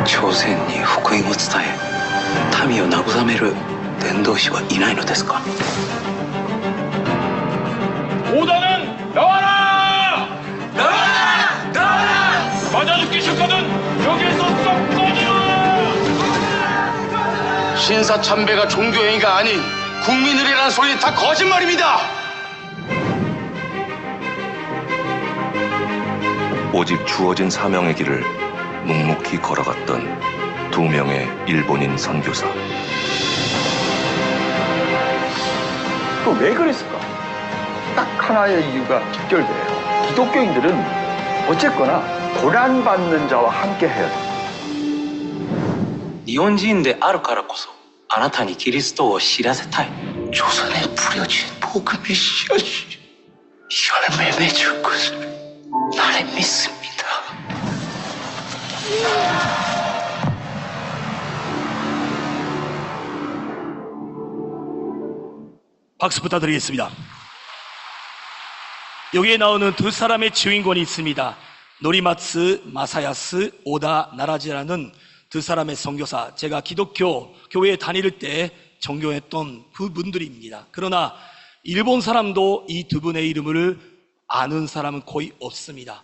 朝鮮に福音を伝え民を慰める伝道師はいないのですか。 오다는 나와라! 나와라! 나와라! 맞아 죽기 싫거든 여기에서 썩 꺼지라! 신사 참배가 종교행위가 아닌 국민의례라는 소리는 다 거짓말입니다. 오직 주어진 사명의 길을 묵묵히 걸어갔던 두 명의 일본인 선교사. 또 왜 그랬을까? 딱 하나의 이유가 직결돼요. 기독교인들은 어쨌거나 고난받는 자와 함께 해야 돼. 日本人であるからこそあなたにキリストを知らせたい。 조선에 뿌려진 복음이 씨앗이 열매 맺을 것을 나는 믿습니다. 박수 부탁드리겠습니다. 여기에 나오는 두 사람의 주인공이 있습니다. 노리마츠 마사야스 오다 나라지라는 두 사람의 선교사. 제가 기독교 교회에 다닐 때 전교했던 그분들입니다. 그러나 일본 사람도 이 두 분의 이름을 아는 사람은 거의 없습니다.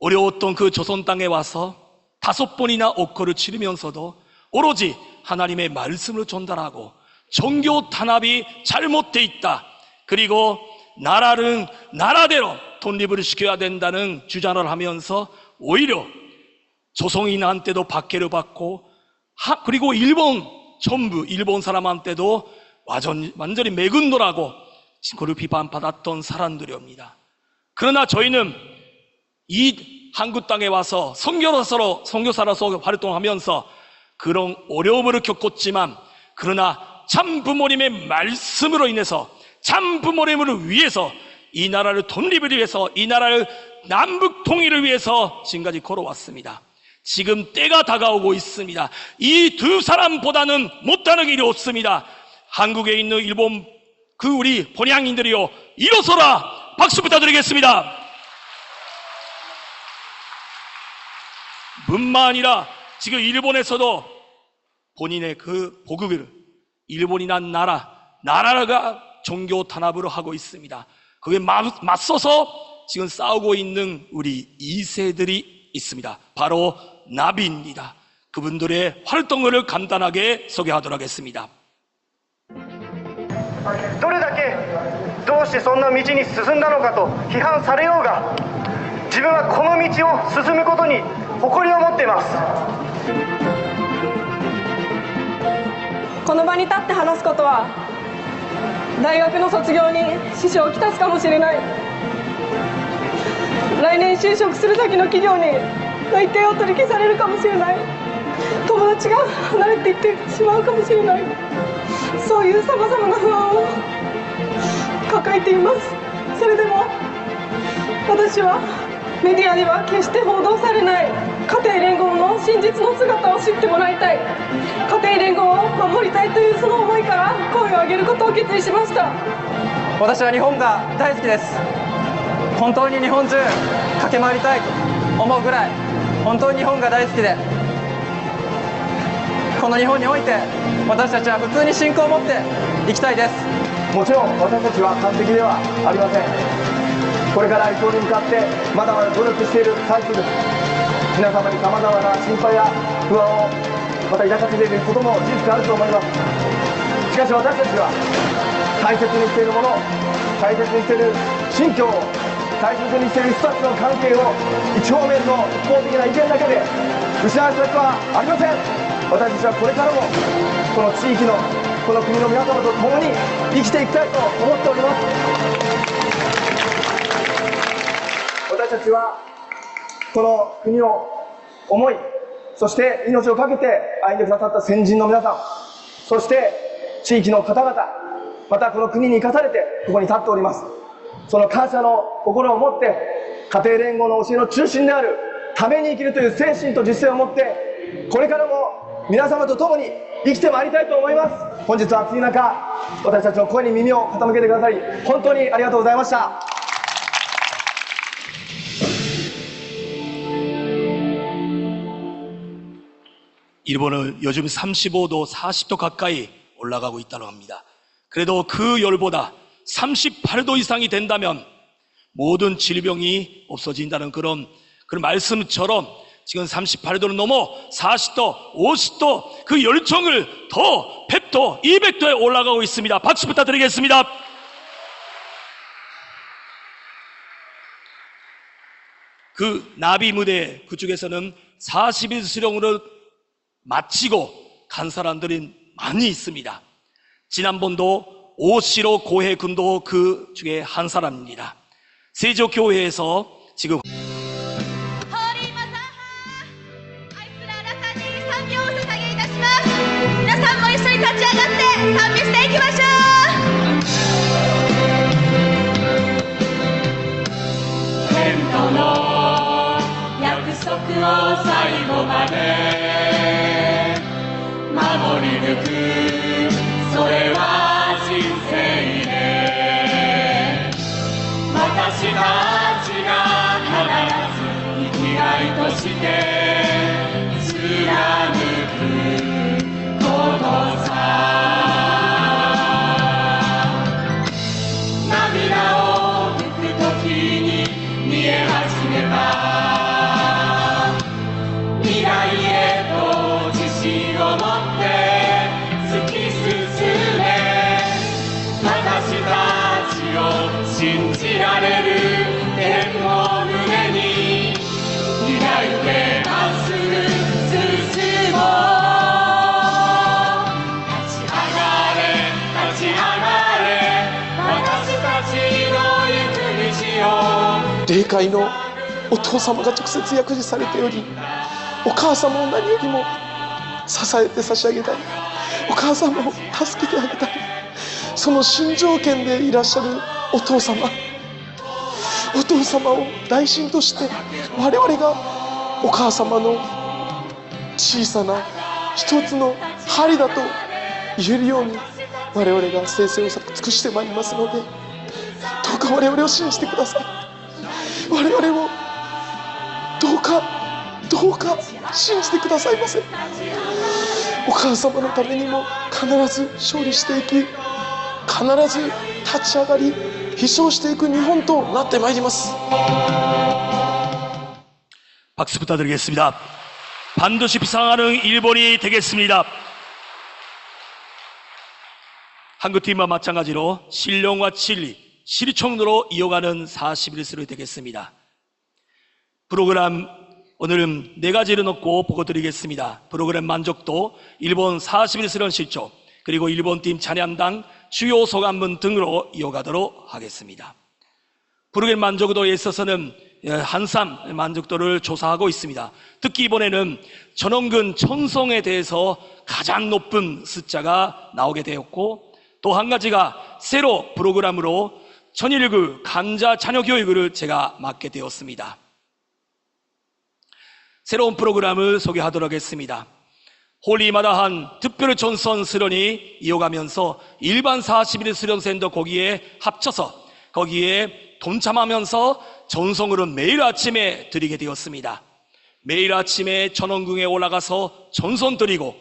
어려웠던 그 조선 땅에 와서 5번이나 옥거를 치르면서도 오로지 하나님의 말씀을 전달하고 종교 탄압이 잘못돼 있다. 그리고 나라는 나라대로 독립을 시켜야 된다는 주장을 하면서 오히려 조선인한테도 박해를 받고 그리고 전부 일본 사람한테도 완전히 매군노라고 그를 비판받았던 사람들입니다. 그러나 저희는 이 한국 땅에 와서 선교사로서 활동하면서 그런 어려움을 겪었지만 그러나 참 부모님의 말씀으로 인해서 참 부모님을 위해서 이 나라를 독립을 위해서 이 나라를 남북 통일을 위해서 지금까지 걸어왔습니다. 지금 때가 다가오고 있습니다. 이 두 사람보다는 못하는 일이 없습니다. 한국에 있는 일본 우리 본향인들이요 일어서라! 박수 부탁드리겠습니다. 뿐만 아니라 지금 일본에서도 본인의 그 보국을 일본이란 나라가 종교 탄압으로 하고 있습니다. 그에 맞서서 지금 싸우고 있는 우리 2세들이 있습니다. 바로 나비입니다. 그분들의 활동을 간단하게 소개하도록 하겠습니다. どれだけどうしてそんな道に進んだのかと批判されようが自分はこの道を進むことに誇りを持っています。この場に立って話すことは大学の卒業に支障をきたすかもしれない。来年就職する先の企業に内定を取り消されるかもしれない。友達が離れていってしまうかもしれない。そういうさまざまな不安を抱えています。それでも私はメディアには決して報道されない家庭連合の真実の姿を知ってもらいたい。家庭連合を守りたいというその思いから声を上げることを決意しました。私は日本が大好きです。本当に日本中駆け回りたいと思うぐらい本当に日本が大好きでこの日本において私たちは普通に信仰を持っていきたいです。もちろん私たちは完璧ではありません。これから理想に向かってまだまだ努力している最中です。皆様にさまざまな心配や不安をまた抱かせていることも事実あると思います。しかし私たちは大切にしているもの、大切にしている信教を、大切にしている人たちの関係を一方面の一方的な意見だけで失う人たちはありません。私たちはこれからもこの地域のこの国の皆様と共に生きていきたいと思っております。私たちはこの国を思い、そして命を懸けて歩んでくださった先人の皆さん、そして地域の方々、またこの国に生かされてここに立っております。その感謝の心を持って家庭連合の教えの中心であるために生きるという精神と実践を持ってこれからも皆様と共に生きてまいりたいと思います。本日は暑い中私たちの声に耳を傾けてくださり本当にありがとうございました。 일본은 요즘 35도, 40도 가까이 올라가고 있다고 합니다. 그래도 그 열보다 38도 이상이 된다면 모든 질병이 없어진다는 그런 말씀처럼 지금 38도를 넘어 40도, 50도 그 열정을 더 100도, 200도에 올라가고 있습니다. 박수 부탁드리겠습니다. 그 나비 무대 그쪽에서는 40일 수령으로 마치고 간 사람들이 많이 있습니다. 지난번도 오시로 고해 군도 그 중에 한 사람입니다. 세조교회에서 지금 堀正葉愛するあなたに賛美をお捧げいたします。皆さんも一緒に立ち上がって賛美していきましょう。天との約束を最後まで守り抜く、それは人生で私たちが必ず生きがいとして貫くことさ。涙を拭くときに見え始めた未来へと自信を持って突き進め、私たちを信じられる天を胸に抱いてまっすぐ進もう。立ち上がれ立ち上がれ、私たちの行く道を。霊界のお父様が直接訳事されており、お母様を何よりも支えて差し上げたい、お母様を助けてあげたい、その新条件でいらっしゃるお父様を大臣として我々がお母様の小さな一つの針だと言えるように我々が精神を尽くしてまいりますので、どうか我々を信じてください。我々をどうか信じてくださいませ。お母様のためにも必ず勝利していき、必ず立ち上がり飛翔していく日本となってまいります。 박수 부탁드리겠습니다. 반드시 비상하는 일본이 되겠습니다. 한국팀과 마찬가지로 신령과 진리, 실천으로 이어가는 41세로 되겠습니다. 프로그램 오늘은 4가지를 넣고 보고드리겠습니다. 프로그램 만족도, 일본 41세련 실조, 그리고 일본팀 찬양당 주요 소감문 등으로 이어가도록 하겠습니다. 프로그램 만족도에 있어서는 한삼 만족도를 조사하고 있습니다. 특히 이번에는 전원근 천성에 대해서 가장 높은 숫자가 나오게 되었고, 또 한 가지가 새로 프로그램으로 천일교 간자 자녀 교육을 제가 맡게 되었습니다. 새로운 프로그램을 소개하도록 하겠습니다. 홀리마다한 특별 전선 수련이 이어가면서 일반 41일 수련센터 거기에 합쳐서 거기에 동참하면서 전송으로 매일 아침에 드리게 되었습니다. 매일 아침에 전원궁에 올라가서 전선 드리고,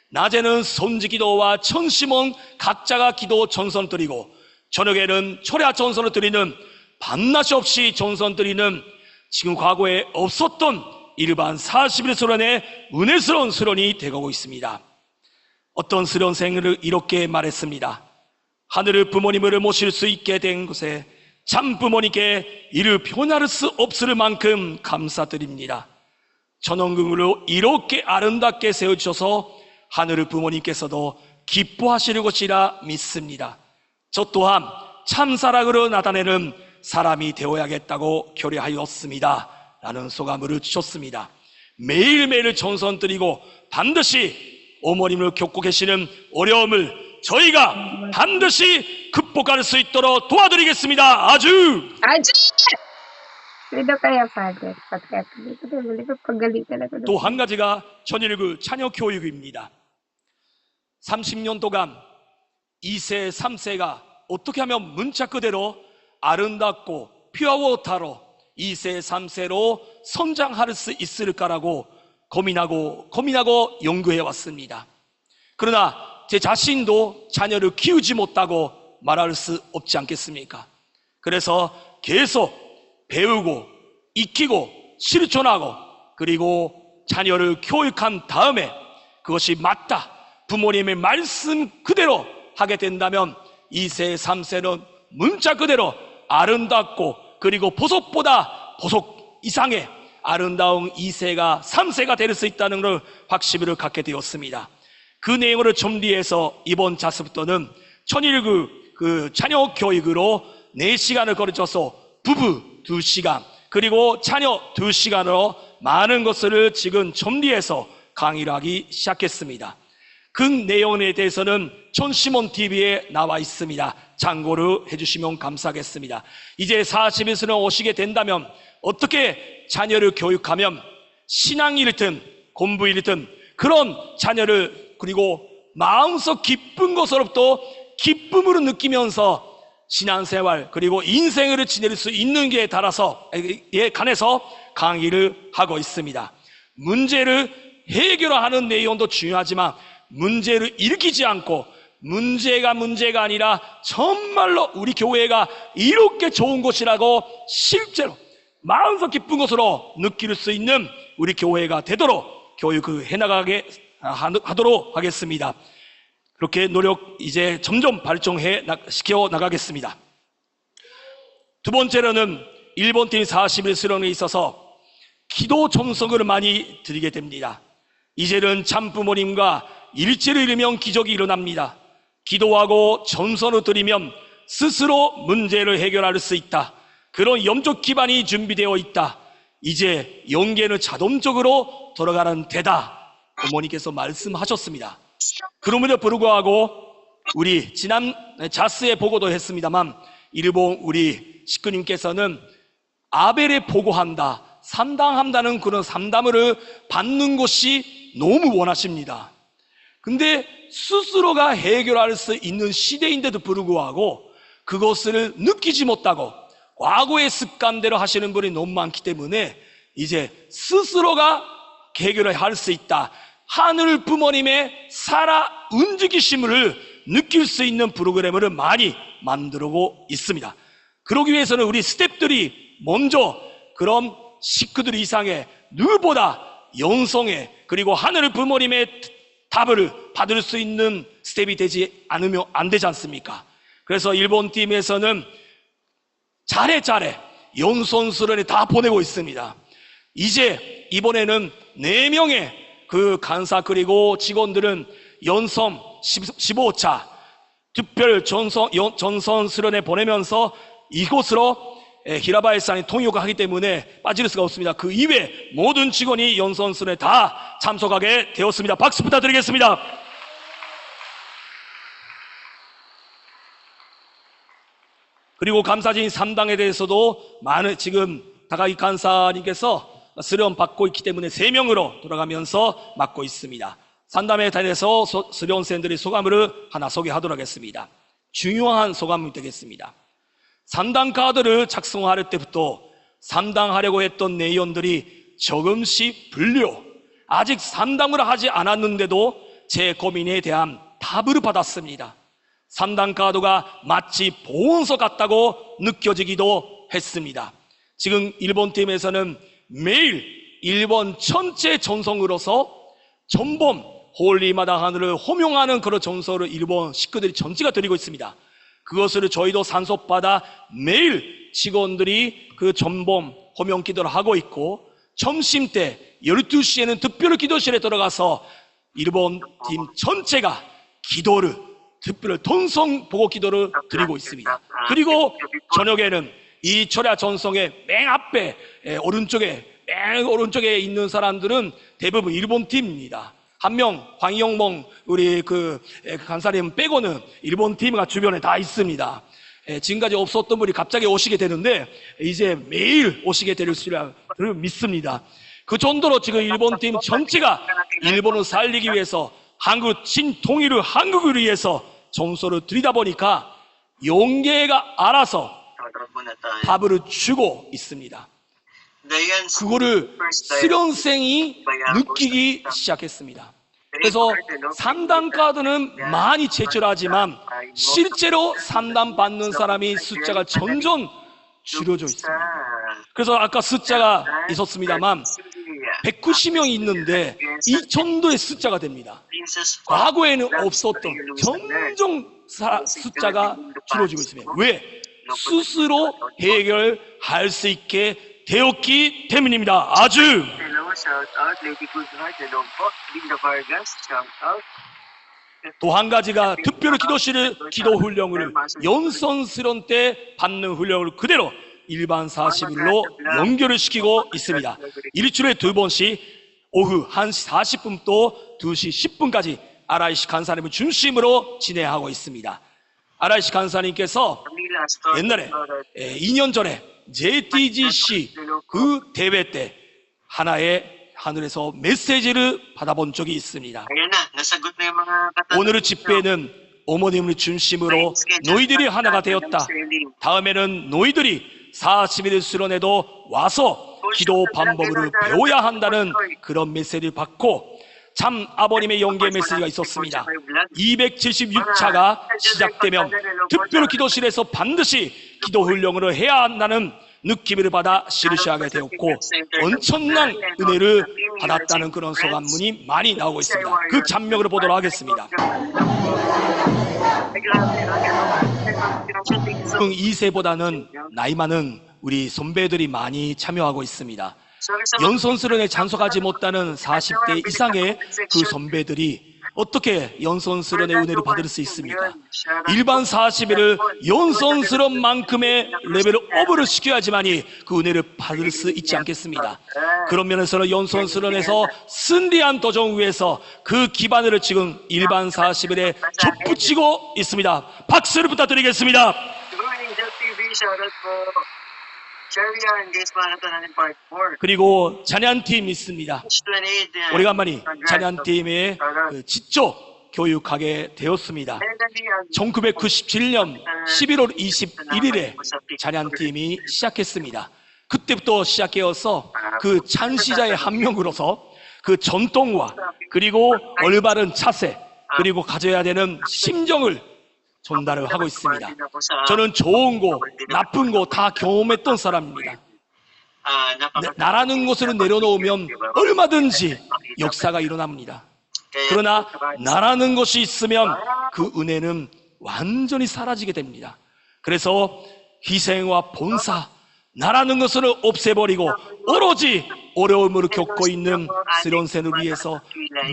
낮에는 손지기도와 천심원 각자가 기도 전선 드리고, 저녁에는 철야 전선을 드리는 밤낮이 없이 전선 드리는 지금 과거에 없었던 일반 41일 수련의 은혜스러운 수련이 되고 있습니다. 어떤 수련생을 이렇게 말했습니다. 하늘의 부모님을 모실 수 있게 된 곳에 참 부모님께 이를 표현할 수 없을 만큼 감사드립니다. 전원궁으로 이렇게 아름답게 세워주셔서 하늘의 부모님께서도 기뻐하실 것이라 믿습니다. 저 또한 참사랑으로 나타내는 사람이 되어야겠다고 결의하였습니다. 라는 소감을 주셨습니다. 매일매일 전선 드리고 반드시 어머님을 겪고 계시는 어려움을 저희가 반드시 극복할 수 있도록 도와드리겠습니다. 아주 또 한 가지가 전일교 자녀 교육입니다. 30년 동안 2세, 3세가 어떻게 하면 문자 그대로 아름답고 퓨어워터로 2세, 3세로 성장할 수 있을까라고 고민하고 연구해 왔습니다. 그러나 제 자신도 자녀를 키우지 못하고 말할 수 없지 않겠습니까? 그래서 계속 배우고 익히고 실천하고 그리고 자녀를 교육한 다음에 그것이 맞다, 부모님의 말씀 그대로 하게 된다면 2세, 3세는 문자 그대로 아름답고 그리고 보석보다 보석 이상의 아름다운 2세가 3세가 될 수 있다는 걸 확신을 갖게 되었습니다. 그 내용을 정리해서 이번 자습부터는 천일구 그 자녀 교육으로 4시간을 거쳐서 부부 2시간 그리고 자녀 2시간으로 많은 것을 지금 정리해서 강의를 하기 시작했습니다. 그 내용에 대해서는 천시몬TV에 나와 있습니다. 참고를 해주시면 감사하겠습니다. 이제 40에서는 오시게 된다면 어떻게 자녀를 교육하면 신앙이든 공부이든 그런 자녀를 그리고 마음속 기쁜 것으로부터 기쁨으로 느끼면서 신앙생활 그리고 인생을 지낼 수 있는지에 관해서 강의를 하고 있습니다. 문제를 해결하는 내용도 중요하지만 문제를 일으키지 않고 문제가 아니라 정말로 우리 교회가 이렇게 좋은 곳이라고 실제로 마음속 기쁜 것으로 느낄 수 있는 우리 교회가 되도록 교육을 해나가게 하도록 하겠습니다. 그렇게 노력 이제 점점 발전시켜 나가겠습니다. 두 번째로는 일본팀 40일 수련회에 있어서 기도 정성을 많이 드리게 됩니다. 이제는 참부모님과 일치를 이루면 기적이 일어납니다. 기도하고 전선을 드리면 스스로 문제를 해결할 수 있다. 그런 영적 기반이 준비되어 있다. 이제 연계는 자동적으로 돌아가는 데다. 부모님께서 말씀하셨습니다. 그럼에도 불구하고 우리 지난 자스에 보고도 했습니다만 일본 우리 식구님께서는 아벨에 보고한다, 삼당한다는 그런 삼담을 받는 것이 너무 원하십니다. 근데 스스로가 해결할 수 있는 시대인데도 불구하고 그것을 느끼지 못하고 과거의 습관대로 하시는 분이 너무 많기 때문에 이제 스스로가 해결을 할 수 있다. 하늘 부모님의 살아 움직이심을 느낄 수 있는 프로그램을 많이 만들고 있습니다. 그러기 위해서는 우리 스태프들이 먼저 그런 식구들 이상의 누구보다 영성에 그리고 하늘 부모님의 답을 받을 수 있는 스텝이 되지 않으면 안 되지 않습니까? 그래서 일본 팀에서는 잘해 연손 수련회 다 보내고 있습니다. 이제 이번에는 4명의 그 간사 그리고 직원들은 연섬 15차 특별 전선 수련회 보내면서 이곳으로 히라바야산이 통역하기 때문에 빠질 수가 없습니다. 그 이외 모든 직원이 연선 수련회 다 참석하게 되었습니다. 박수 부탁드리겠습니다. 그리고 감사진 3당에 대해서도 많은 지금 다가기 간사님께서 수련 받고 있기 때문에 3명으로 돌아가면서 맡고 있습니다. 3담에 대해서 수련생들의 소감을 하나 소개하도록 하겠습니다. 중요한 소감이 되겠습니다. 3당 카드를 작성할 때부터 3당 하려고 했던 내용들이 조금씩 불려 아직 3당을 하지 않았는데도 제 고민에 대한 답을 받았습니다. 3당 카드가 마치 보온서 같다고 느껴지기도 했습니다. 지금 일본 팀에서는 매일 일본 전체 전성으로서 전범 홀리마다 하늘을 호명하는 그런 전설을 일본 식구들이 전체가 드리고 있습니다. 그것을 저희도 산소받아 매일 직원들이 그 전범 호명 기도를 하고 있고 점심 때 12시에는 특별 기도실에 들어가서 일본 팀 전체가 기도를 특별 통성 보고 기도를 드리고 있습니다. 그리고 저녁에는 이 철야 전성의 맨 앞에 맨 오른쪽에 있는 사람들은 대부분 일본 팀입니다. 한 명 황영몽 우리 그 간사님 빼고는 일본 팀가 주변에 다 있습니다. 지금까지 없었던 분이 갑자기 오시게 되는데 이제 매일 오시게 될 수를 믿습니다. 그 정도로 지금 일본 팀 전체가 일본을 살리기 위해서 한국 신통일을 한국을 위해서 정서를 드리다 보니까 용계가 알아서 밥을 주고 있습니다. 그거를 수련생이 느끼기 시작했습니다. 그래서 3단 카드는 많이 제출하지만 실제로 3단 받는 사람이 숫자가 점점 줄여져 있습니다. 그래서 아까 숫자가 있었습니다만 190명이 있는데 이 정도의 숫자가 됩니다. 과거에는 없었던 점점 숫자가 줄어지고 있습니다. 왜? 스스로 해결할 수 있게 되었기 때문입니다. 아주 또 한 가지가 특별히 기도 훈련을 연선 수련 때 받는 훈련을 그대로 일반 40일로 연결을 시키고 있습니다. 일주일에 2번씩 오후 1시 40분 또 2시 10분까지 RIC 간사님을 중심으로 진행하고 있습니다. RIC 간사님께서 옛날에 2년 전에 JTGC 그 대회 때 하늘에서 메시지를 받아본 적이 있습니다. 오늘의 집회는 어머님을 중심으로 너희들이 하나가 되었다. 다음에는 너희들이 40일 수련회도 와서 기도 방법을 배워야 한다는 그런 메시지를 받고 참 아버님의 연계 메시지가 있었습니다. 276차가 시작되면 특별 기도실에서 반드시 기도 훈련을 해야 한다는 느낌을 받아 실시하게 되었고 엄청난 은혜를 받았다는 그런 소감문이 많이 나오고 있습니다. 그 장면을 보도록 하겠습니다. 2세보다는 나이 많은 우리 선배들이 많이 참여하고 있습니다. 연선수련에 참석하지 못하는 40대 이상의 그 선배들이 어떻게 연선수련의 은혜를 받을 수 있습니까? 일반 40일을 연선수련만큼의 레벨을 업을 시켜야지만이 그 은혜를 받을 수 있지 않겠습니다. 그런 면에서는 연선수련에서 승리한 도전 위에서 그 기반을 지금 일반 40일에 접붙이고 있습니다. 박수를 부탁드리겠습니다. 그리고 찬양팀 있습니다. 오래간만에 찬양팀에 직접 교육하게 되었습니다. 1997년 11월 21일에 찬양팀이 시작했습니다. 그때부터 시작해서 그 찬시자의 한 명으로서 그 전통과 그리고 올바른 차세 그리고 가져야 되는 심정을 전달을 하고 있습니다. 저는 좋은 거, 나쁜 거 다 경험했던 사람입니다. 나라는 것을 내려놓으면 얼마든지 역사가 일어납니다. 그러나 나라는 것이 있으면 그 은혜는 완전히 사라지게 됩니다. 그래서 희생과 본사, 나라는 것을 없애버리고 오로지 어려움을 겪고 있는 수련생을 위해서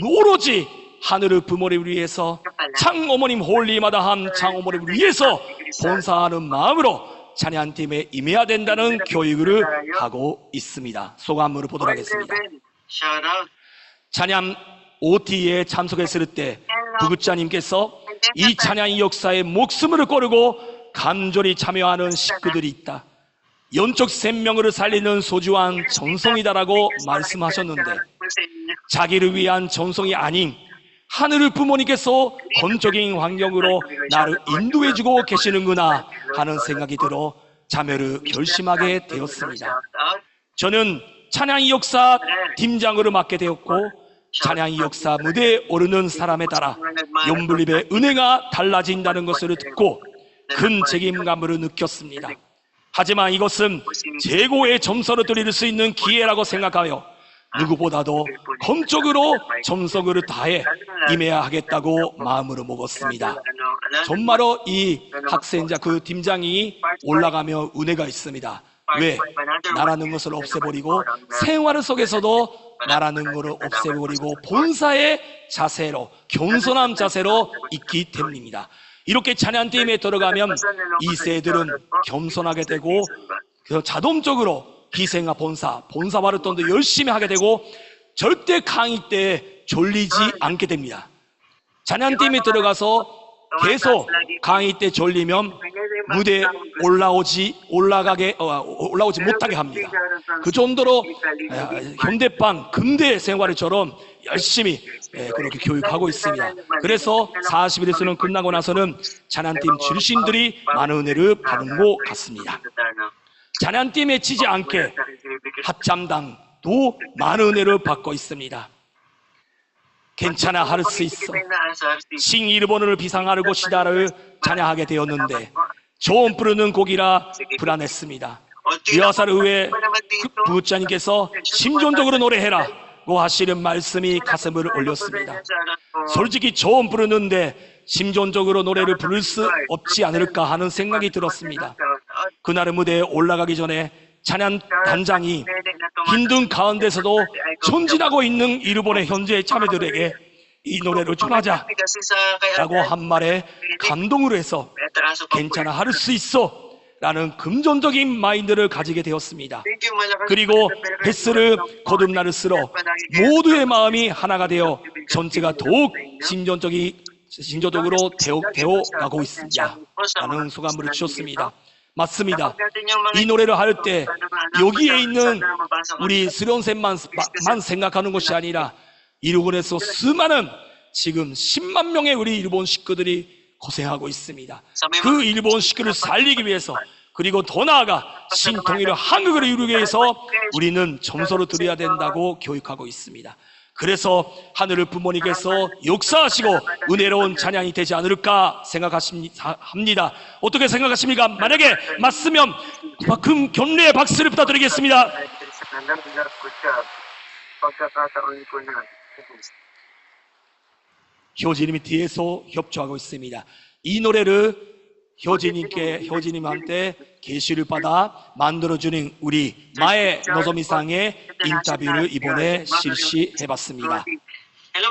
오로지 하늘의 부모를 위해서 창어머님 홀리마다한 창어머님을 위해서 본사하는 마음으로 찬양팀에 임해야 된다는 교육을 하고 있습니다. 소감으로 보도록 하겠습니다. 찬양 OT에 참석했을 때 부국장님께서 이 찬양 역사에 목숨을 걸고 간절히 참여하는 식구들이 있다. 영적 생명을 살리는 소중한 전성이다라고 말씀하셨는데 자기를 위한 전성이 아닌 하늘의 부모님께서 건적인 환경으로 나를 인도해주고 계시는구나 하는 생각이 들어 참여를 결심하게 되었습니다. 저는 찬양이 역사 팀장으로 맡게 되었고 찬양이 역사 무대에 오르는 사람에 따라 연불립의 은혜가 달라진다는 것을 듣고 큰 책임감을 느꼈습니다. 하지만 이것은 최고의 점수를 드릴 수 있는 기회라고 생각하여 누구보다도 검적으로 정성을 다해 임해야 하겠다고 마음으로 먹었습니다. 정말로 이 학생자 그 팀장이 올라가며 은혜가 있습니다. 왜? 나라는 것을 없애버리고 생활 속에서도 나라는 것을 없애버리고 본사의 자세로 겸손한 자세로 있기 때문입니다. 이렇게 찬양팀에 들어가면 이 세들은 겸손하게 되고 자동적으로 희생과 본사 활동도 열심히 하게 되고 절대 강의 때 졸리지 않게 됩니다. 찬양팀에 들어가서 계속 강의 때 졸리면 무대에 올라오지 못하게 합니다. 그 정도로 현대판 근대 생활처럼 열심히 그렇게 교육하고 있습니다. 그래서 40일의 수련 끝나고 나서는 찬양팀 출신들이 많은 은혜를 받은 것 같습니다. 찬양띠에 맺히지 않게 합참당도 많은 은혜를 받고 있습니다. 괜찮아 할 수 있어. 싱 일본어를 비상하는 곳이다를 찬양하게 되었는데 좋은 부르는 곡이라 불안했습니다. 리허설 후에 부부장님께서 심정적으로 노래해라고 하시는 말씀이 가슴을 올렸습니다. 솔직히 좋은 부르는데 심정적으로 노래를 부를 수 없지 않을까 하는 생각이 들었습니다. 그날의 무대에 올라가기 전에 찬양 단장이 힘든 가운데서도 전진하고 있는 일본의 현재 자매들에게 이 노래를 전하자 라고 한 말에 감동을 해서 괜찮아 할 수 있어 라는 금전적인 마인드를 가지게 되었습니다. 그리고 횟수를 거듭날수록 모두의 마음이 하나가 되어 전체가 더욱 신조적으로 되어가고 있습니다 라는 소감을 주셨습니다. 맞습니다. 이 노래를 할 때 여기에 있는 우리 수련생만 생각하는 것이 아니라 일본에서 수많은 지금 10만 명의 우리 일본 식구들이 고생하고 있습니다. 그 일본 식구를 살리기 위해서 그리고 더 나아가 신통일을 한국을 이루기 위해서 우리는 점수를 드려야 된다고 교육하고 있습니다. 그래서 하늘을 부모님께서 역사하시고 은혜로운 찬양이 되지 않을까 생각합니다. 어떻게 생각하십니까? 만약에 맞으면 큰 격려의 박수를 부탁드리겠습니다. 효진님이 뒤에서 협조하고 있습니다. 이 노래를 효진님한테 계시를 받아 만들어주는 우리 마에 노조미상의 인터뷰를 이번에 실시해봤습니다. 流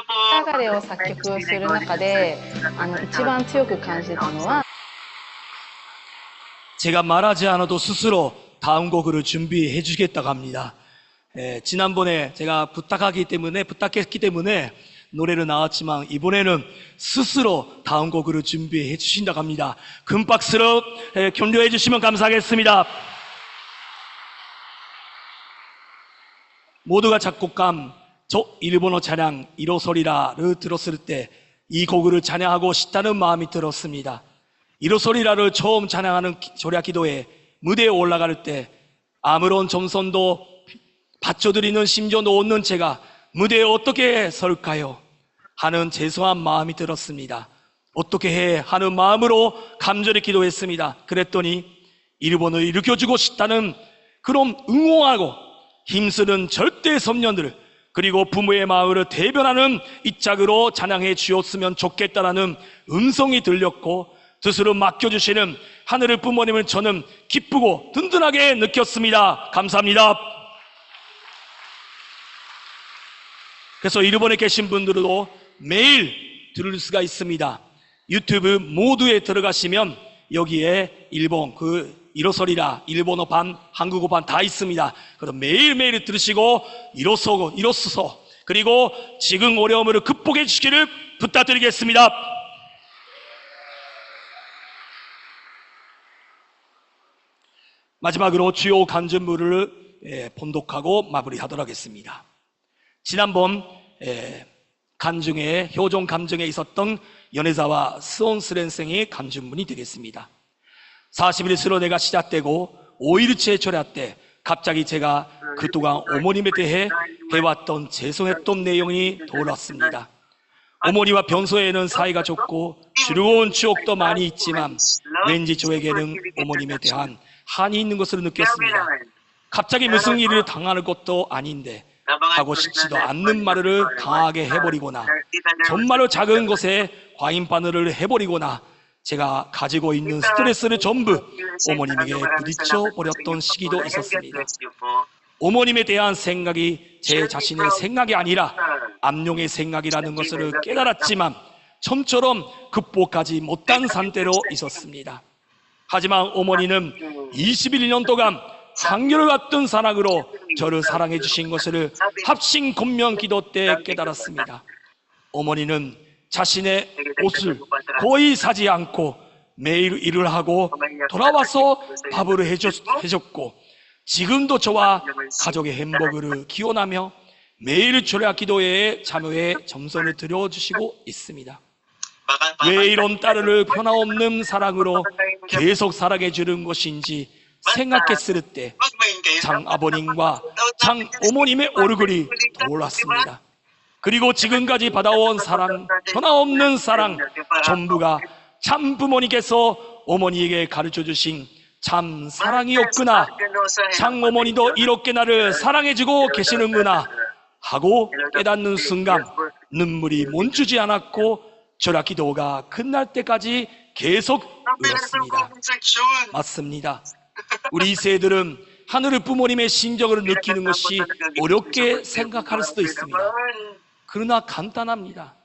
れを作曲する中で一番強く感じたのは 제가 말하지 않아도 스스로 다음 곡을 준비해 주겠다고 합니다. 지난번에 제가 부탁했기 때문에 노래를 나왔지만 이번에는 스스로 다음 곡을 준비해 주신다고 합니다. 큰 박수로 격려해 주시면 감사하겠습니다. 모두가 작곡한 저 일본어 찬양 이로소리라를 들었을 때 이 곡을 찬양하고 싶다는 마음이 들었습니다. 이로소리라를 처음 찬양하는 조략 기도회 무대에 올라갈 때 아무런 점선도 받쳐드리는 심정도 없는 제가 무대에 어떻게 설까요? 하는 죄송한 마음이 들었습니다. 어떻게 해? 하는 마음으로 간절히 기도했습니다. 그랬더니 일본을 일으켜주고 싶다는 그런 응원하고 힘쓰는 절대 선녀들 그리고 부모의 마음을 대변하는 이 짝으로 찬양해 주었으면 좋겠다라는 음성이 들렸고 뜻으로 맡겨주시는 하늘의 부모님을 저는 기쁘고 든든하게 느꼈습니다. 감사합니다. 그래서 일본에 계신 분들도 매일 들을 수가 있습니다. 유튜브 모두에 들어가시면 여기에 일본 이로소리라 일본어 반 한국어 반 다 있습니다. 그래서 매일매일 들으시고 이로써 그리고 지금 어려움을 극복해 주시기를 부탁드리겠습니다. 마지막으로 주요 간증물을 본독하고 마무리하도록 하겠습니다. 지난번 효종 감정에 있었던 연애자와 스온스렌생의 간증문이 되겠습니다. 40일 수련회가 시작되고 5일째 철야 때 갑자기 제가 그동안 어머님에 대해 해왔던 죄송했던 내용이 떠올랐습니다. 어머니와 평소에는 사이가 좋고 즐거운 추억도 많이 있지만 왠지 저에게는 어머님에 대한 한이 있는 것을 느꼈습니다. 갑자기 무슨 일을 당하는 것도 아닌데 하고 싶지도 않는 말을 강하게 해버리거나 정말로 작은 것에 과잉 반응을 해버리거나 제가 가지고 있는 스트레스를 전부 어머님에게 부딪혀 버렸던 시기도 있었습니다. 어머님에 대한 생각이 제 자신의 생각이 아니라 암룡의 생각이라는 것을 깨달았지만 좀처럼 극복하지 못한 상태로 있었습니다. 하지만 어머니는 21년 동안 한결같은 사랑으로 저를 사랑해 주신 것을 합심 권면 기도 때 깨달았습니다. 어머니는 자신의 옷을 거의 사지 않고 매일 일을 하고 돌아와서 밥을 해줬고 지금도 저와 가족의 행복을 기원하며 매일 철야 기도회에 참여해 점선을 드려주시고 있습니다. 왜 이런 딸을 변함없는 사랑으로 계속 사랑해 주는 것인지 생각했을 때 장아버님과 장어머님의 얼굴이 떠올랐습니다. 그리고 지금까지 받아온 사랑, 변함없는 사랑, 전부가 참 부모님께서 어머니에게 가르쳐주신 참 사랑이었구나. 장어머니도 이렇게 나를 사랑해주고 계시는구나 하고 깨닫는 순간 눈물이 멈추지 않았고 절하 기도가 끝날 때까지 계속 울었습니다. 맞습니다. 우리 세들은 하늘의 부모님의 심정을 느끼는 것이 어렵게 생각할 수도 있습니다. 그러나 간단합니다.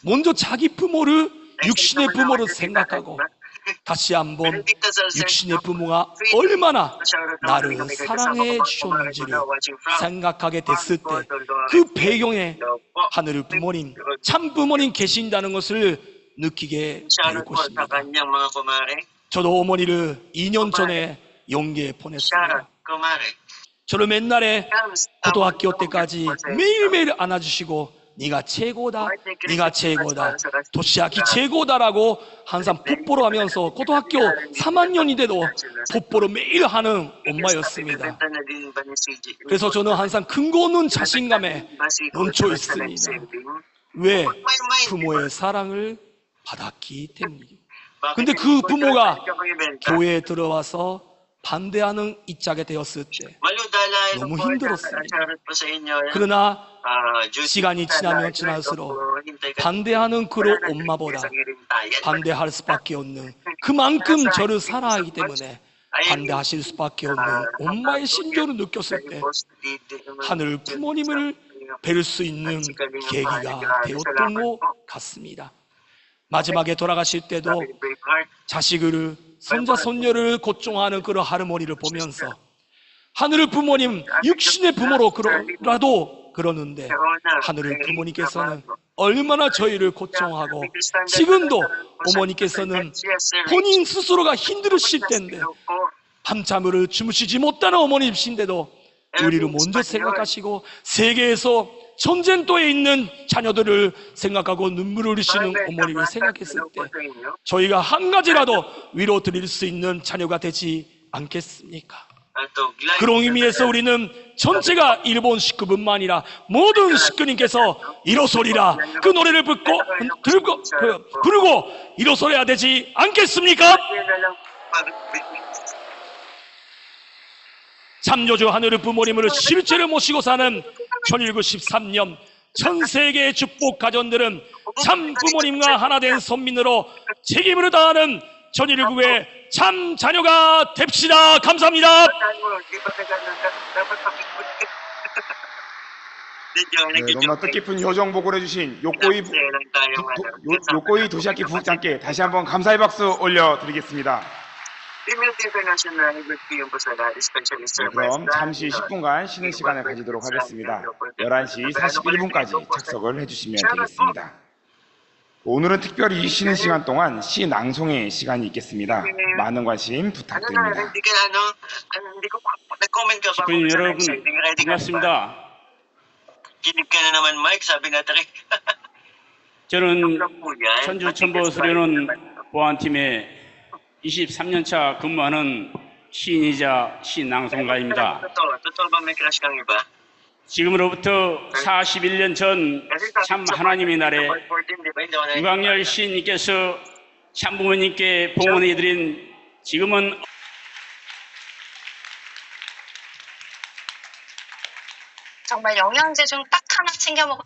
먼저 자기 부모를, 육신의 부모를 생각하고 다시 한번 육신의 부모가 얼마나 나를 사랑해 주셨는지를 생각하게 됐을 때 그 배경에 하늘의 부모님, 참 부모님 계신다는 것을 느끼게 될 것입니다. 저도 어머니를 2년 전에 영계에 보냈습니다. 저를 맨날에 고등학교 때까지 매일매일 안아주시고 네가 최고다, 네가 최고다, 도시아키 최고다라고 항상 뽀뽀를 하면서 고등학교 3학년인데도 뽀뽀를 매일 하는 엄마였습니다. 그래서 저는 항상 근거 없는 자신감에 넘쳐 있습니다. 왜? 부모의 사랑을 받았기 때문이죠. 근데 그 부모가 교회에 들어와서 반대하는 입장이 되었을 때 너무 힘들었습니다. 그러나 시간이 지나면 지날수록 반대하는 그런 엄마보다 반대할 수밖에 없는, 그만큼 저를 사랑하기 때문에 반대하실 수밖에 없는 엄마의 심정을 느꼈을 때 하늘 부모님을 뵐 수 있는 계기가 되었던 것 같습니다. 마지막에 돌아가실 때도 자식을, 손자, 손녀를 고통하는 그런 할머니를 보면서 하늘의 부모님, 육신의 부모로라도 그러는데 하늘의 부모님께서는 얼마나 저희를 고통하고 지금도 어머니께서는 본인 스스로가 힘들으실 텐데 밤잠을 주무시지 못하는 어머니이신데도 우리를 먼저 생각하시고 세계에서 전쟁터에 있는 자녀들을 생각하고 눈물을 흘리시는 어머니를 생각했을 때 저희가 한 가지라도 위로 드릴 수 있는 자녀가 되지 않겠습니까? 그런 의미에서 우리는 전체가 일본 식구뿐만 아니라 모든 식구님께서 일어서리라 그 노래를 부르고 일어서야 되지 않겠습니까? 참여주 하늘의 부모님을 실제로 모시고 사는 1913년 전 세계의 축복 가정들은 참 부모님과 하나 된 선민으로 책임을 다하는 전일구의 참 자녀가 됩시다. 감사합니다. 네, 너무나 뜻깊은 효정복을 해주신 요코이 도시아키 부국장께 다시 한번 감사의 박수 올려드리겠습니다. 네, 그럼 잠시 10분간 쉬는 시간을 가지도록 하겠습니다. 11시 41분까지 착석을 해주시면 되겠습니다. 오늘은 특별히 쉬는 시간 동안 시 낭송의 시간이 있겠습니다. 많은 관심 부탁드립니다. 식구님 여러분 반갑습니다. 저는 천주 천보 수련원 보안팀의 23년차 근무하는 시인이자 시낭송가입니다. 지금으로부터 41년 전 참 하나님의 날에 유광열 시인님께서 참부모님께 봉헌해드린 지금은 정말 영양제 중 딱 하나 챙겨 먹.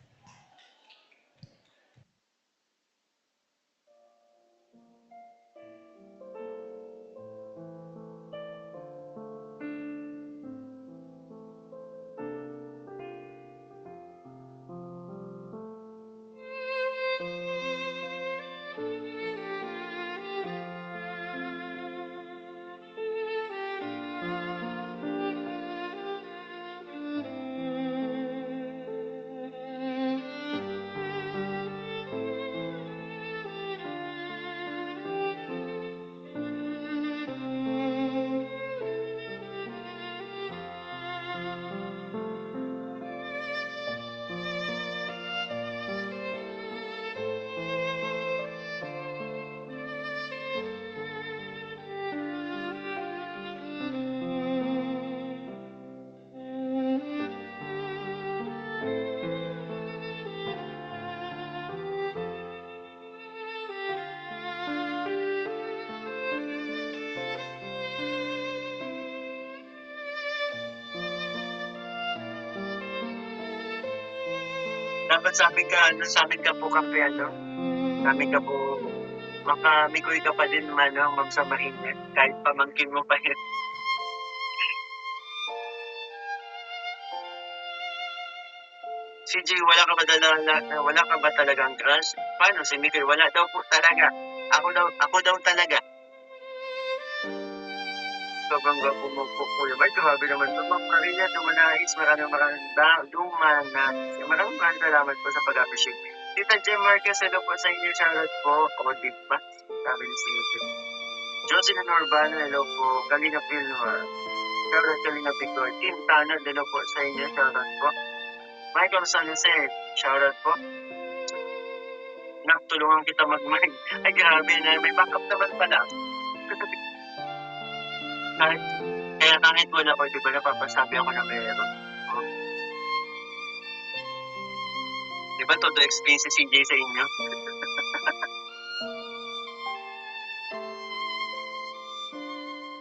Dapat sa amin ka po kampi, ano? Sa amin ka po, makamikoy ka pa din, Ma'am sa mainit. Kahit pamangkin mo pa yun. CJ, wala ka ba talagang crush? Paano si Mikoy? Wala daw po talaga. Ako daw talaga. Sobrang gwapo mo po, Kuya Mark. Grabe naman ito. Ma'am Maria Dumanais, maraming salamat po sa pag-appreciate. Tita Jem Marquez, hello po sa inyo. Shoutout po. O, diba? Sabi ni CJ. Jocelyn Urbano, hello po. Kalina Pilmar. Shoutout Kalina Picor. Team Tanod, hello po sa inyo. Shoutout po. Michael San Jose, shoutout po. Tulungan kita mag-mind. Ay, grabe na. May backup naman pala. kahit wala ko, di ba napapasabi ako na meron. Oh. Di ba todo explain si CJ sa inyo?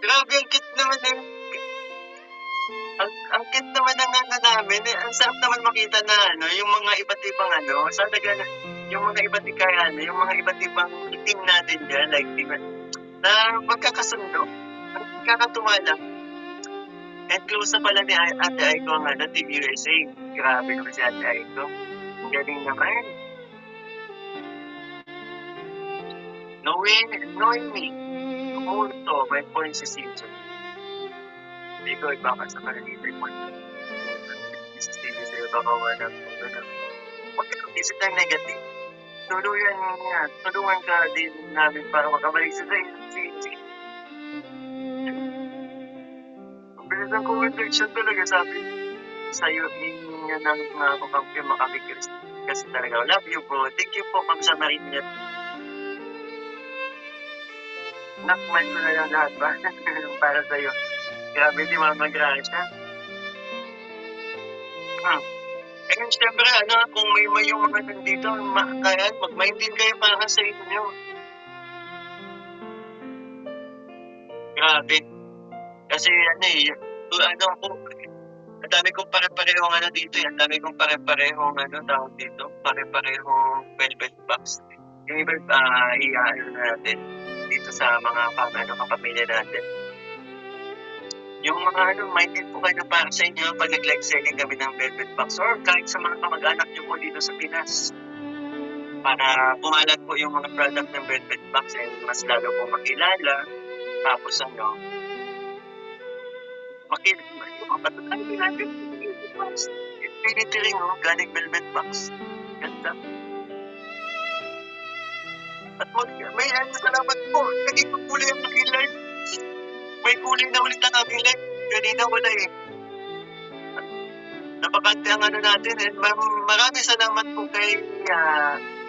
Grabe, ang cute naman eh. Ang cute naman ng namin. Ang sarap naman makita na yung mga iba't ibang yung mga iba't ibang team natin dyan, like, diba, na magkakasundo. Ang kakatuwa lang. And close na pala ni Ate Aiko ang Team USA. Grabe naman si Ate Aiko. Ang galing naman. Knowing me, kumulto, may point si CJ. Hindi ko ibaka sa kanilita yung point. Si CJ sa'yo, baka wala. Huwag ka isip ng negative. Tulungan ka din namin para makabalik sa sa'yo. Ang bilis ng comment section talaga, sabi sa'yo, hindi nga namin mga kakampi makapikris. Kasi talaga, love you po. Thank you po, Ma'am sa Marinette. Nakman ko na lang lahat ba? Para sa'yo. Grabe di Mama Gracia. Eh, siyempre, kung may yung mga nandito, kaya mag-maintain kayo para sa inyo. Grabe. Kasi, ang dami kong pare-parehong dito, ang dami kong pare-parehong, tawag dito, pare-parehong velvet box. Yung iba, natin dito sa mga kapamilya natin. Yung mga minded po kayo para sa inyo pag nag-live selling kami ng velvet box or kahit sa mga kamag-anak nyo po dito sa Pinas. Para pumalat po yung mga product ng velvet box and mas lalo po makilala. Tapos makilala yung mga patutunan natin ng velvet box. Infinity ring, galing velvet box. Ganda. At may salamat po. Naging kulay ang nag-live. May kulay na ulit ang nag-live. Kanina wala eh. Napakante ang natin. And maraming salamat po kay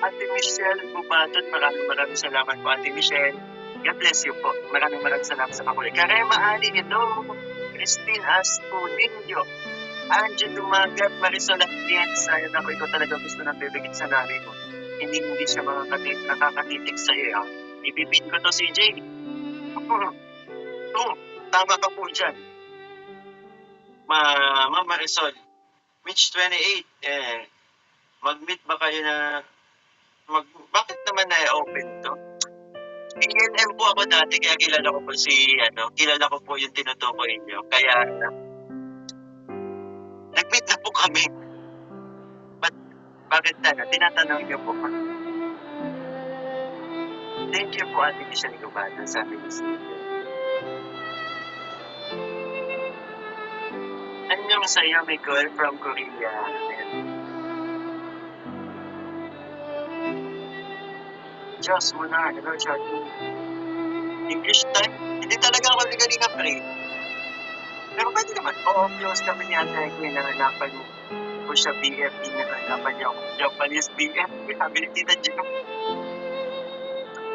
Ate Michelle Bubaton. Maraming salamat po, Ate Michelle. God bless you po. Maraming salamat sa kakulay. Karema Ali, hello. Christine Astunillo. Angie Dumagat, Marisol Atienz. Ayun ako, ikaw talaga gusto ng bibigit sa nari mo. Hindi siya nakakatitik sa'yo. Ibibin ko to, CJ. Tama ka po dyan. Ma'am Marisol, Mitch 28, mag-meet ba kayo na, bakit naman na-open to? PNM po ako dati, kaya kilala ko po yung tinutukoy niyo. Kaya, nag-meet na po kami. Bakit tinatanong niyo po? Thank you po, Ate Michelle Gubata, sabi ni Steve. Annyeong sa'yo, Miguel from Korea. Diyos mo na, hello, Charlie. English time? Hindi talaga ako galing pray. Pero pwede naman, close kami ni Ate ko, nananapan ko siya BFP, nananapan niya ako. Japanese BFP, sabi ni Tita Jim.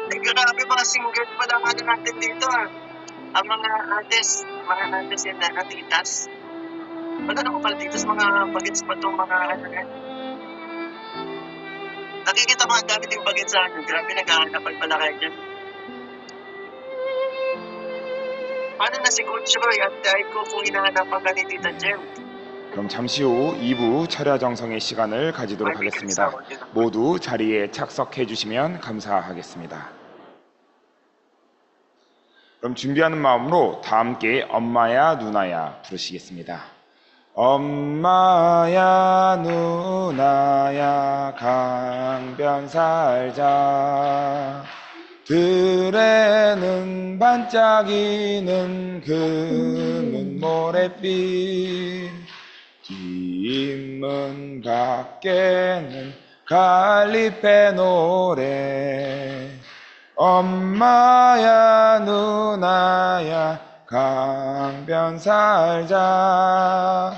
Ay, grabe, mga single pa lang natin dito, Ang mga ates yan na titas. Wala na ko pala dito sa mga bagets pa itong mga Nakikita mga dami yung bagets sa Grabe, naghahanapan pala kayo dyan. Paano na si Coach Roy at Aiko kung hinahanapan ka ni Tita Jem? 그럼 잠시 후 2부 철야 정성의 시간을 가지도록 하겠습니다. 모두 자리에 착석해 주시면 감사하겠습니다. 그럼 준비하는 마음으로 다 함께 엄마야 누나야 부르시겠습니다. 엄마야 누나야 강변 살자 들에는 반짝이는 금은 모래빛 뒷문 밖에는 갈리페 노래 엄마야 누나야 강변 살자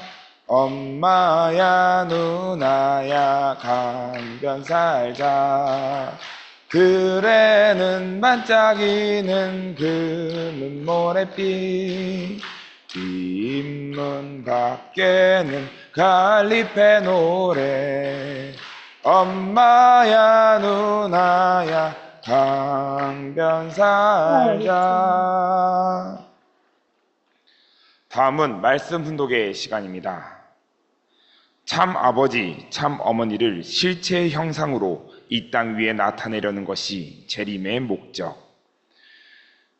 엄마야 누나야 강변 살자 들에는 반짝이는 금은 모래빛 뒷문 밖에는 갈리페 노래 엄마야 누나야 강변 살자. 다음은 말씀 훈독의 시간입니다. 참 아버지, 참 어머니를 실체 형상으로 이 땅 위에 나타내려는 것이 재림의 목적.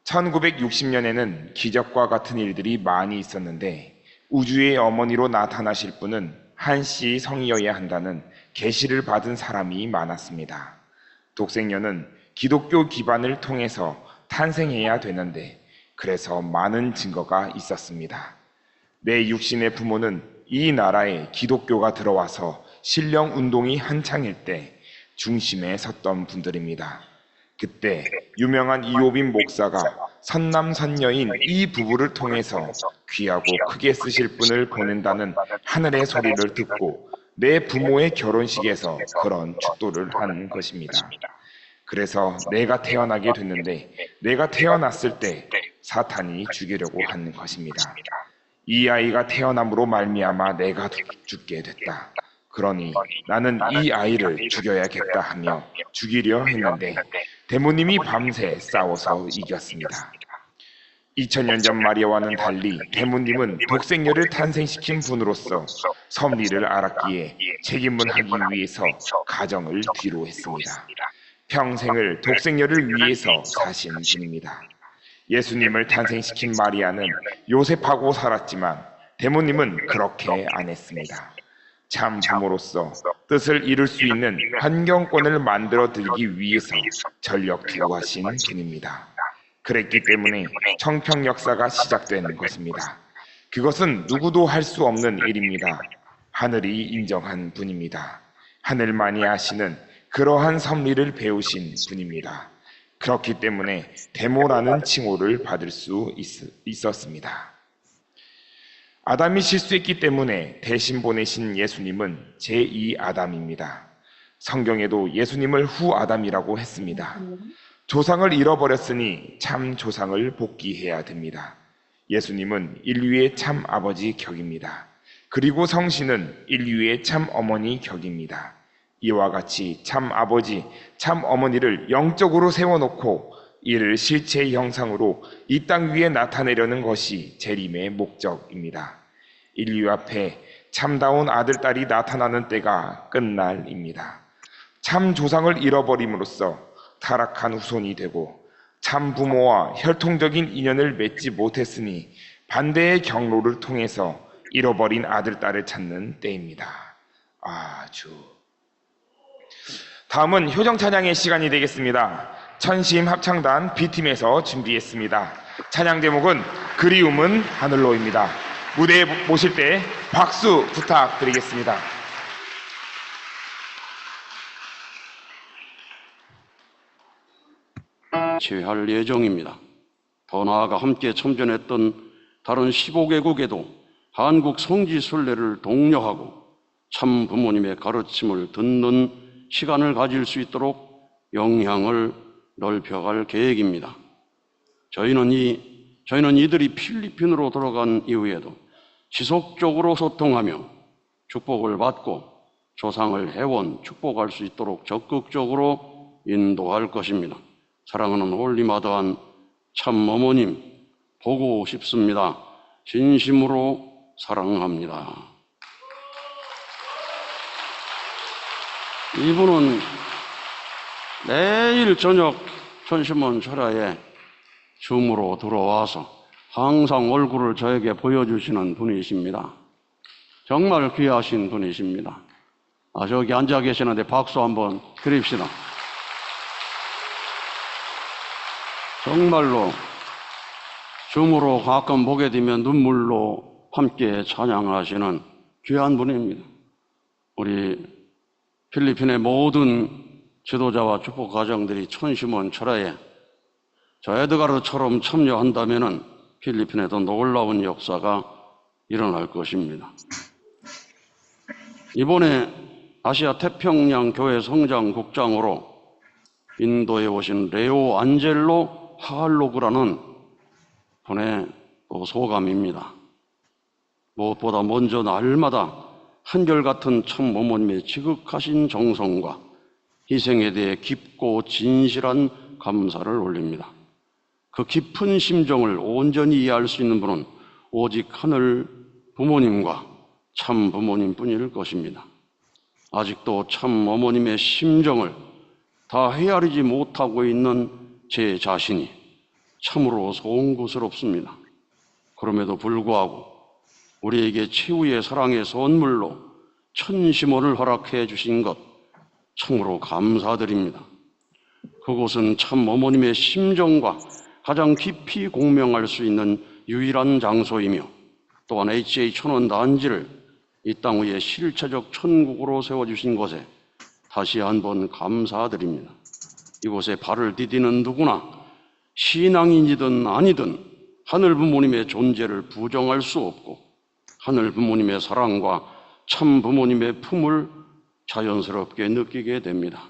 1960년에는 기적과 같은 일들이 많이 있었는데 우주의 어머니로 나타나실 분은 한씨 성이어야 한다는 계시를 받은 사람이 많았습니다. 독생녀는 기독교 기반을 통해서 탄생해야 되는데 그래서 많은 증거가 있었습니다. 내 육신의 부모는 이 나라에 기독교가 들어와서 신령 운동이 한창일 때 중심에 섰던 분들입니다. 그때 유명한 이호빈 목사가 선남선녀인 이 부부를 통해서 귀하고 크게 쓰실 분을 보낸다는 하늘의 소리를 듣고 내 부모의 결혼식에서 그런 축도를 한 것입니다. 그래서 내가 태어나게 됐는데 내가 태어났을 때 사탄이 죽이려고 하는 것입니다. 이 아이가 태어남으로 말미암아 내가 죽게 됐다. 그러니 나는 이 아이를 죽여야겠다 하며 죽이려 했는데 대모님이 밤새 싸워서 이겼습니다. 2000년 전 마리아와는 달리 대모님은 독생녀를 탄생시킨 분으로서 섭리를 알았기에 책임을 하기 위해서 가정을 뒤로 했습니다. 평생을 독생녀를 위해서 사신 분입니다. 예수님을 탄생시킨 마리아는 요셉하고 살았지만 대모님은 그렇게 안 했습니다. 참 부모로서 뜻을 이룰 수 있는 환경권을 만들어 드리기 위해서 전력 투구하신 분입니다. 그랬기 때문에 청평 역사가 시작된 것입니다. 그것은 누구도 할 수 없는 일입니다. 하늘이 인정한 분입니다. 하늘만이 아시는 그러한 섭리를 배우신 분입니다. 그렇기 때문에 대모라는 칭호를 받을 수 있었습니다. 아담이 실수했기 때문에 대신 보내신 예수님은 제2아담입니다. 성경에도 예수님을 후아담이라고 했습니다. 조상을 잃어버렸으니 참 조상을 복귀해야 됩니다. 예수님은 인류의 참 아버지 격입니다. 그리고 성신은 인류의 참 어머니 격입니다. 이와 같이 참 아버지, 참 어머니를 영적으로 세워놓고 이를 실체의 형상으로 이 땅 위에 나타내려는 것이 재림의 목적입니다. 인류 앞에 참다운 아들, 딸이 나타나는 때가 끝날입니다. 참 조상을 잃어버림으로써 타락한 후손이 되고 참 부모와 혈통적인 인연을 맺지 못했으니 반대의 경로를 통해서 잃어버린 아들, 딸을 찾는 때입니다. 아주. 다음은 효정 찬양의 시간이 되겠습니다. 천심 합창단 B팀에서 준비했습니다. 찬양 제목은 그리움은 하늘로입니다. 무대에 모실 때 박수 부탁드리겠습니다. 취할 예정입니다. 더 나아가 함께 참전했던 다른 15개국에도 한국 성지순례를 독려하고 참 부모님의 가르침을 듣는 시간을 가질 수 있도록 영향을 넓혀갈 계획입니다. 저희는 이들이 필리핀으로 돌아간 이후에도 지속적으로 소통하며 축복을 받고 조상을 회원 축복할 수 있도록 적극적으로 인도할 것입니다. 사랑하는 홀리마다한 참 어머님 보고 싶습니다. 진심으로 사랑합니다. 이분은 매일 저녁 천심원 철야에 줌으로 들어와서 항상 얼굴을 저에게 보여주시는 분이십니다. 정말 귀하신 분이십니다. 저기 앉아 계시는데 박수 한번 드립시다. 정말로 줌으로 가끔 보게 되면 눈물로 함께 찬양하시는 귀한 분입니다. 우리 필리핀의 모든 지도자와 축복 가정들이 천심원 철야에 저 에드가르처럼 참여한다면 필리핀에도 놀라운 역사가 일어날 것입니다. 이번에 아시아 태평양 교회 성장국장으로 인도에 오신 레오 안젤로 하알로그라는 분의 소감입니다. 무엇보다 먼저 날마다 한결같은 참 어머님의 지극하신 정성과 희생에 대해 깊고 진실한 감사를 올립니다. 그 깊은 심정을 온전히 이해할 수 있는 분은 오직 하늘 부모님과 참 부모님뿐일 것입니다. 아직도 참 어머님의 심정을 다 헤아리지 못하고 있는 제 자신이 참으로 송구스럽습니다. 그럼에도 불구하고 우리에게 최후의 사랑의 선물로 천심원을 허락해 주신 것 참으로 감사드립니다. 그곳은 참 어머님의 심정과 가장 깊이 공명할 수 있는 유일한 장소이며 또한 HA 천원 단지를 이 땅 위에 실체적 천국으로 세워주신 것에 다시 한번 감사드립니다. 이곳에 발을 디디는 누구나 신앙인이든 아니든 하늘 부모님의 존재를 부정할 수 없고 하늘 부모님의 사랑과 참 부모님의 품을 자연스럽게 느끼게 됩니다.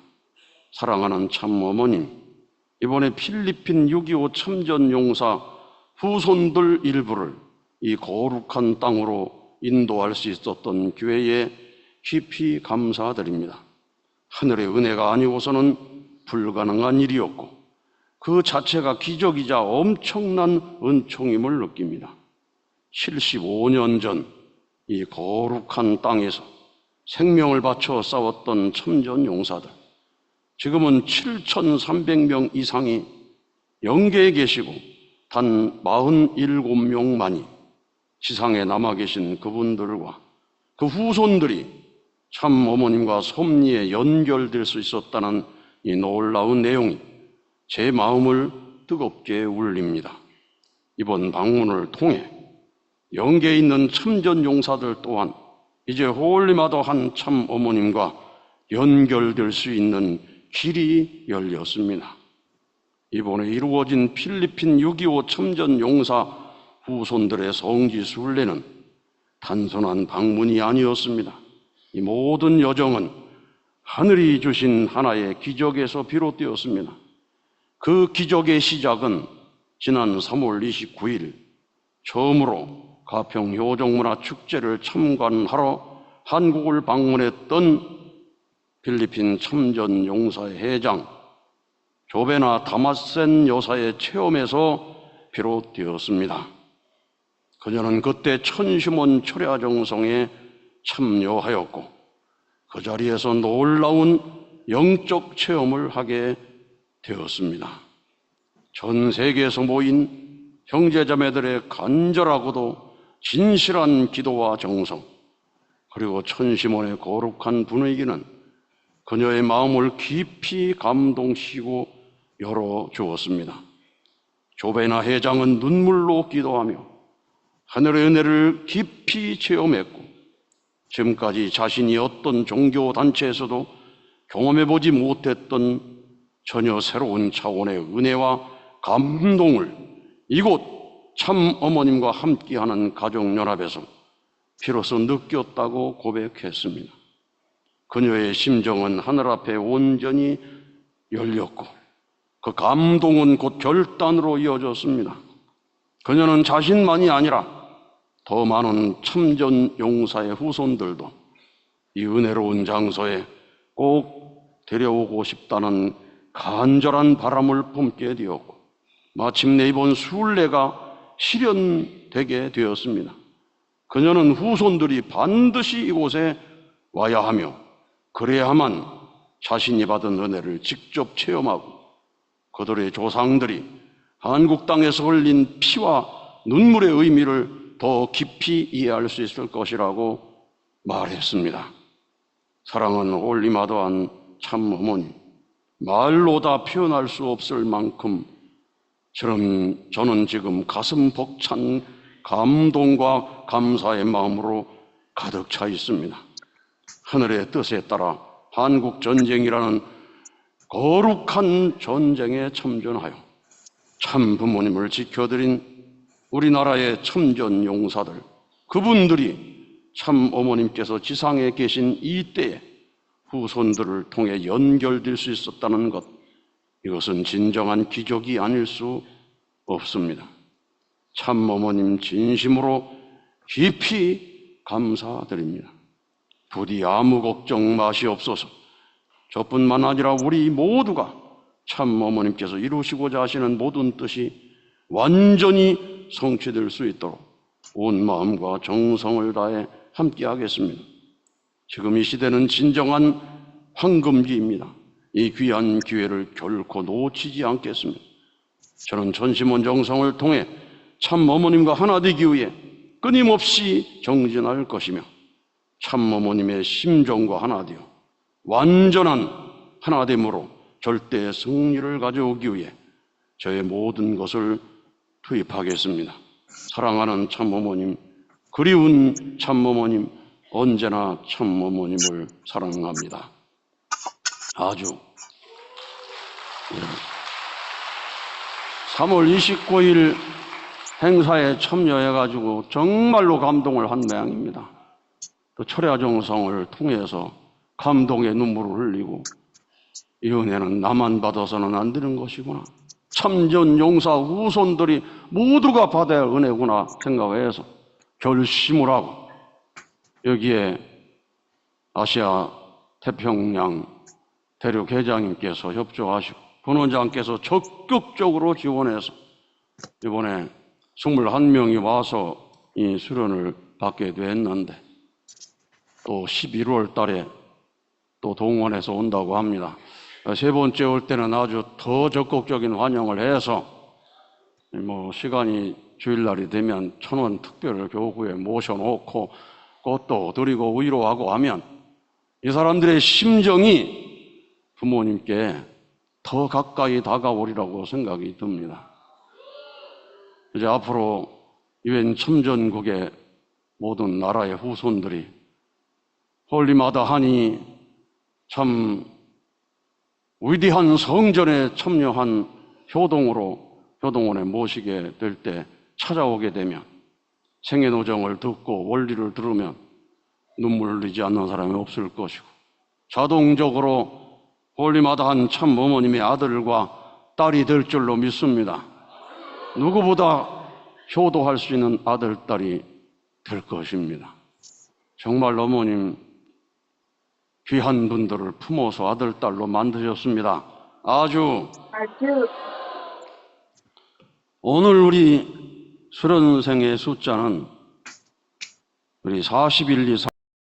사랑하는 참 어머님, 이번에 필리핀 6.25 참전용사 후손들 일부를 이 거룩한 땅으로 인도할 수 있었던 기회에 깊이 감사드립니다. 하늘의 은혜가 아니고서는 불가능한 일이었고 그 자체가 기적이자 엄청난 은총임을 느낍니다. 75년 전 이 거룩한 땅에서 생명을 바쳐 싸웠던 참전 용사들, 지금은 7,300명 이상이 영계에 계시고 단 47명만이 지상에 남아 계신 그분들과 그 후손들이 참 어머님과 섭리에 연결될 수 있었다는 이 놀라운 내용이 제 마음을 뜨겁게 울립니다. 이번 방문을 통해 영계에 있는 참전 용사들 또한 이제 홀리마더 한 참 어머님과 연결될 수 있는 길이 열렸습니다. 이번에 이루어진 필리핀 6.25 참전 용사 후손들의 성지 순례는 단순한 방문이 아니었습니다. 이 모든 여정은 하늘이 주신 하나의 기적에서 비롯되었습니다. 그 기적의 시작은 지난 3월 29일 처음으로 가평 효정문화축제를 참관하러 한국을 방문했던 필리핀 참전 용사의 회장 조베나 다마센 여사의 체험에서 비롯되었습니다. 그녀는 그때 천심원 철야 정성에 참여하였고 그 자리에서 놀라운 영적 체험을 하게 되었습니다. 전 세계에서 모인 형제자매들의 간절하고도 진실한 기도와 정성, 그리고 천심원의 거룩한 분위기는 그녀의 마음을 깊이 감동시키고 열어주었습니다. 조베나 회장은 눈물로 기도하며 하늘의 은혜를 깊이 체험했고 지금까지 자신이 어떤 종교단체에서도 경험해보지 못했던 전혀 새로운 차원의 은혜와 감동을 이곳 참 어머님과 함께하는 가족연합에서 비로소 느꼈다고 고백했습니다. 그녀의 심정은 하늘 앞에 온전히 열렸고 그 감동은 곧 결단으로 이어졌습니다. 그녀는 자신만이 아니라 더 많은 참전 용사의 후손들도 이 은혜로운 장소에 꼭 데려오고 싶다는 간절한 바람을 품게 되었고 마침내 이번 순례가 실현되게 되었습니다. 그녀는 후손들이 반드시 이곳에 와야 하며 그래야만 자신이 받은 은혜를 직접 체험하고 그들의 조상들이 한국 땅에서 흘린 피와 눈물의 의미를 더 깊이 이해할 수 있을 것이라고 말했습니다. 사랑은 홀리마더한 참 어머니, 말로 다 표현할 수 없을 만큼 저는 지금 가슴 벅찬 감동과 감사의 마음으로 가득 차 있습니다. 하늘의 뜻에 따라 한국 전쟁이라는 거룩한 전쟁에 참전하여 참 부모님을 지켜드린 우리나라의 참전 용사들, 그분들이 참 어머님께서 지상에 계신 이 때에 후손들을 통해 연결될 수 있었다는 것, 이것은 진정한 기적이 아닐 수 없습니다. 참 어머님 진심으로 깊이 감사드립니다. 부디 아무 걱정 마시옵소서. 저뿐만 아니라 우리 모두가 참 어머님께서 이루시고자 하시는 모든 뜻이 완전히 성취될 수 있도록 온 마음과 정성을 다해 함께 하겠습니다. 지금 이 시대는 진정한 황금기입니다. 이 귀한 기회를 결코 놓치지 않겠습니다. 저는 전심원 정성을 통해 참 어머님과 하나 되기 위해 끊임없이 정진할 것이며 참 어머님의 심정과 하나 되어 완전한 하나됨으로 절대 승리를 가져오기 위해 저의 모든 것을 투입하겠습니다. 사랑하는 참 어머님, 그리운 참 어머님, 언제나 참 어머님을 사랑합니다. 아주 3월 29일 행사에 참여해가지고 정말로 감동을 한 모양입니다. 또 철야정성을 통해서 감동의 눈물을 흘리고 이 은혜는 나만 받아서는 안 되는 것이구나, 참전 용사 후손들이 모두가 받아야 할 은혜구나 생각해서 결심을 하고 여기에 아시아 태평양 대륙 회장님께서 협조하시고 본원장께서 적극적으로 지원해서 이번에 21명이 와서 이 수련을 받게 됐는데 또 11월 달에 또 동원해서 온다고 합니다. 세 번째 올 때는 아주 더 적극적인 환영을 해서 시간이 주일날이 되면 천원 특별 교구에 모셔놓고 꽃도 드리고 위로하고 하면 이 사람들의 심정이 부모님께 더 가까이 다가오리라고 생각이 듭니다. 이제 앞으로 유엔 참전국의 모든 나라의 후손들이 홀리마다 하니 참 위대한 성전에 참여한 효동원에 모시게 될 때 찾아오게 되면 생애노정을 듣고 원리를 들으면 눈물 흘리지 않는 사람이 없을 것이고 자동적으로 홀리마다한 참 어머님의 아들과 딸이 될 줄로 믿습니다. 누구보다 효도할 수 있는 아들, 딸이 될 것입니다. 정말 어머님 귀한 분들을 품어서 아들, 딸로 만드셨습니다. 아주 오늘 우리 수련생의 숫자는 우리 41, 2,